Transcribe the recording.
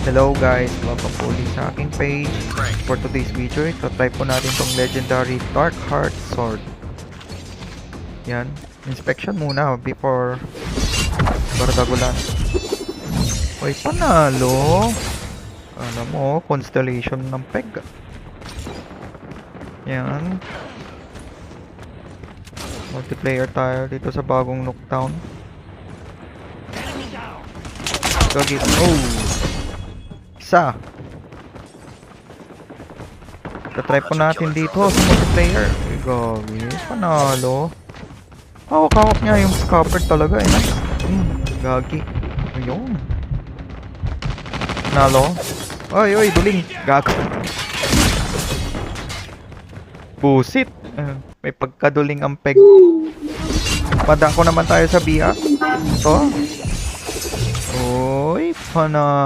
Hello guys, welcome po ulit sa aking page. For today's video, try po natin tong legendary Dark Heart Sword. Yan, inspection muna before bardagulan. Uy, panalo! Alam mo, constellation ng peg. Yan. Multiplayer tayo dito sa bagong Nuketown. Gagi. Oh! Isa. Try po natin dito sa multiplayer. Ay, gagi. Panalo. Hawak-hawak niya yung scupper talaga eh. Gagi. Ayun. Panalo. Oy, oy, duling. Gago. Busit. May pagkaduling ang peg. Padako naman tayo sa BR. Ito. Oy, panalo.